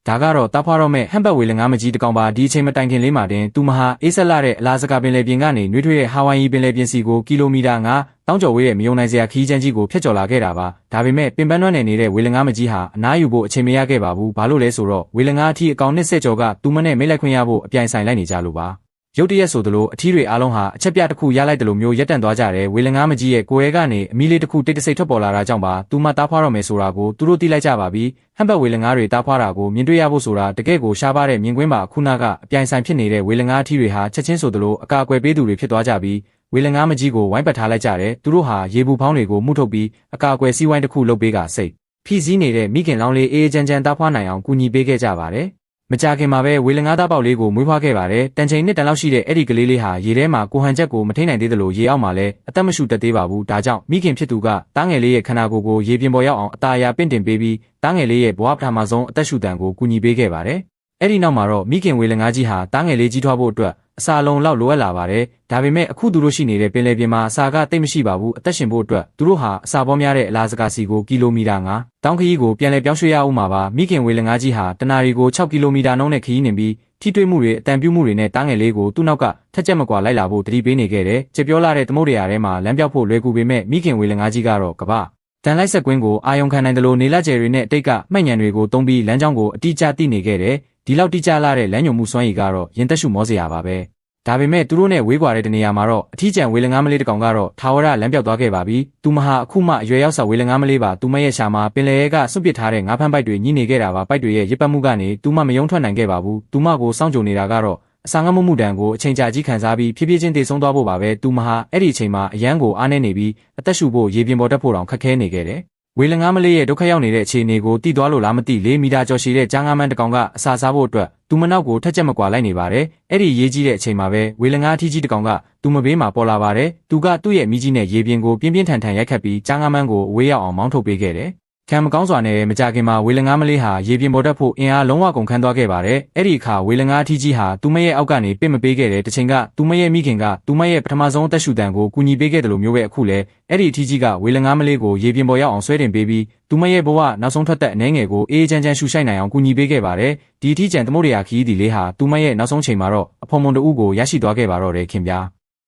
ဒါကတော့တားဖွာတော့မဲ့ဟမ်ဘတ်ဝေလငါးမကြီးတကောင်ပါဒီအချိန်မတိုင်ခင်လေးမှာတင်သူမဟာအေးဆက်လာတဲ့အလာစကာပင်လယ်ပြင်ကနေနှွေးထွေးတဲ့ဟာဝိုင်ယီပင်လယ်ပြင်စီကိုကီလိုမီတာ9တောင်းကျော်ဝေးတဲ့မယုံနိုင်စရာခီးချမ်းကြီးကိုဖျက်ကျော်လာခဲ့တာပါဒါပေမဲ့ပင်ပန်းနွမ်းနယ်နေတဲ့ဝေလငါးမကြီးဟာအနားယူဖို့အချိန်မရခဲ့ပါဘူးဘာလို့လဲဆိုတော့ဝေလငါးအထီးအကောင်နှစ်ဆက်ကျော်ကသူမနဲ့မိတ်လိုက်ခွင့်ရဖို့အပြိုင်ဆိုင်လိုက်နေကြလို့ပါရုတ်တရက်ဆိုသလိုအထီးတွေအားလုံးဟာအချက်ပြတစ်ခုရလိုက်တယ်လို့မျိုးရက်တန့်သွားကြတယ်ဝေလငါးမကြီးရဲ့ကိုယ်ရဲကနေအမီလေးတစ်ခုတိတ်တဆိတ်ထွက်ပေါ်လာတာကြောင့်ပါသူမတားဖွာတော့မယ်ဆိုတာကိုသူတို့သိလိုက်ကြပါပြီဟမ်ဘတ်ဝေလငါးတွေတားဖွာတာကိုမြင်တွေ့ရဖို့ဆိုတာတကယ့်ကိုရှားပါတဲ့မြင်ကွင်းပါခုနကအပြိုင်ဆိုင်ဖြစ်နေတဲ့ဝေလငါးအထီးတွေဟာချက်ချင်းဆိုသလိုအကာအကွယ်ပေးသူတွေဖြစ်သွားကြပြီးဝေလငါးမကြီးကိုဝိုင်းပတ်ထားလိုက်ကြတယ်သူတို့ဟာရေဘူးဖောင်းတွေကိုမှုထုတ်ပြီးအကာအကွယ်စီးဝိုင်းတစ်ခုလုပ်ပေးကစိတ်ဖိစီးနေတဲ့မိခင်လောင်းလေးအေးချမ်းချမ်းတားဖွာနိုင်အောင်ကူညီပေးခဲ့ကြပါတယ်မကြခင်မှာပဲဝေလငါးသားပေါက်လေးကိုမွေးဖွားခဲ့ပါတယ်တန်ချိန်နှစ်တန်လောက်ရှိတဲ့အဲ့ဒီကလေးလေးဟာရေထဲမှာကိုဟန်ချက်ကိုမထိနိုင်သေးသလိုရေအောက်မှာလည်းအသက်မရှူတတ်သေးပါဘူးဒါကြောင့်မိခင်ဖြစ်သူကတားငယ်လေးရဲ့ခန္ဓာကိုယ်ကိုရေပြင်ပေါ်ရောက်အောင်အသာအရာပင့်တင်ပေးပြီးတားငယ်လေးရဲ့ဘဝပထမဆုံးအသက်ရှူတန်ကိုကူညီပေးခဲ့ပါတယ်အဲ့ဒီနောက်မှာတော့မိခင်ဝေလငါးကြီးဟာတားငယ်လေးကြီးထွားဖို့အတွက်အစာလုံးလောက်လိုအပ်လာပါတယ်ဒါပေမဲ့အခုသူတို့ရှိနေတဲ့ပင်လယ်ပြင်မှာအစာကတိတ်မရှိပါဘူးအသက်ရှင်ဖို့အတွက်သူတို့ဟာအစာပေါများတဲ့အလားစကားစီကိုကီလိုမီတာ9တောင်းခရီးကိုပြန်လည်ပြောင်းရွှေ့ရအောင်မှာပါမိခင်ဝေလငါးကြီးဟာတနာရီကို6ကီလိုမီတာနှုန်းနဲ့ခရီးနှင်ပြီးထိတွေ့မှုတွေအတန်ပြုမှုတွေနဲ့တားငယ်လေးကိုသူ့နောက်ကထက်ချက်မကွာလိုက်လာဖို့တတိပေးနေခဲ့တယ်ကြပြောလာတဲ့သမုဒ္ဒရာထဲမှာလမ်းပြောက်ဖို့လွယ်ကူပေမဲ့မိခင်ဝေလငါးကြီးကတော့ကပတန်လိုက်ဆက်ကွင်းကိုအာယုံခံနိုင်တယ်လို့နေလက်ကျယ်တွေနဲ့အတိတ်ကမှတ်ဉဏ်တွေကိုသုံးပြီးလမ်းကြောင်းကိုအတိအကျသိနေခဲ့တယ်ဒီလောက်တိကျလာတဲ့လမ်းညွှန်မှုစွမ်းရည်ကတော့ရင်သက်ရှုမောစရာပါပဲဒါပေမဲ့သူတို့နဲ့ဝေးကွာတဲ့တနေရာမှာတော့အထီးကျန်ဝေလငါးမလေးတစ်ကောင်ကတော့ထာဝရလမ်းပြောက်သွားခဲ့ပါပြီ။သူမဟာအခုမှအရွယ်ရောက်စာဝေလငါးမလေးပါသူမရဲ့ရှာမှာပင်လယ်ရဲကစွန့်ပစ်ထားတဲ့ငါးဖမ်းပိုက်တွေညှိနေခဲ့တာပါပိုက်တွေရဲ့ရစ်ပတ်မှုကနေသူမမယုံထွက်နိုင်ခဲ့ပါဘူး။သူမကိုစောင့်ကြိုနေတာကတော့အစာငတ်မှုတန်ကိုအချိန်ကြာကြီးခံစားပြီးဖြည်းဖြည်းချင်းတည်ဆုံးသွားဖို့ပါပဲ။သူမဟာအဲ့ဒီအချိန်မှာအရန်ကိုအားနေနေပြီးအသက်ရှူဖို့ရေပြင်ပေါ်တက်ဖို့တောင်ခက်ခဲနေခဲ့တယ်။ဝေလငါးမလေးရဲ့ဒုက္ခရောက်နေတဲ့အခြေအနေကိုသိသွားလို့လားမသိ4မီတာကျော်ရှည်တဲ့ကြားငါးမန်းတစ်ကောင်ကအစာစားဖို့အတွက်သူမနောက်ကိုထက်ချက်မကွာလိုက်နေပါတယ်။အဲ့ဒီရေးကြီးတဲ့အချိန်မှာပဲဝေလငါးအထီးကြီးတစ်ကောင်ကသူမဘေးမှာပေါ်လာပါတယ်။သူကသူ့ရဲ့မိကြီးနဲ့ရေပြင်ကိုပြင်းပြင်းထန်ထန်ရိုက်ခတ်ပြီးကြားငါးမန်းကိုအဝေးရောက်အောင်မောင်းထုတ်ပေးခဲ့တယ်။ခံမကောင်းစွာနဲ့မကြခင်မှာဝေလငါးမလေးဟာရေပြင်ပေါ်တက်ဖို့အင်အားလုံးဝကုန်ခန်းသွားခဲ့ပါတယ်။အဲ့ဒီအခါဝေလငါးအထီးကြီးဟာသူမရဲ့အောက်ကနေပင့်မပေးခဲ့တဲ့တစ်ချိန်ကသူမရဲ့မိခင်ကသူမရဲ့ပထမဆုံးအသက်ရှူတန်ကိုကူညီပေးခဲ့တယ်လို့မျိုးပဲအခုလဲအဲ့ဒီအထီးကြီးကဝေလငါးမလေးကိုရေပြင်ပေါ်ရောက်အောင်ဆွဲတင်ပေးပြီးသူမရဲ့ဘဝနောက်ဆုံးထွက်သက်အနေငယ်ကိုအေးချမ်းချမ်းရှူရှိုက်နိုင်အောင်ကူညီပေးခဲ့ပါတယ်။ဒီအထီးကျန်သမုဒ္ဒရာခီးဒီလေးဟာသူမရဲ့နောက်ဆုံးချိန်မှာတော့အဖော်မွန်တူကိုရရှိသွားခဲ့ပါတော့တယ်ခင်ဗျာ။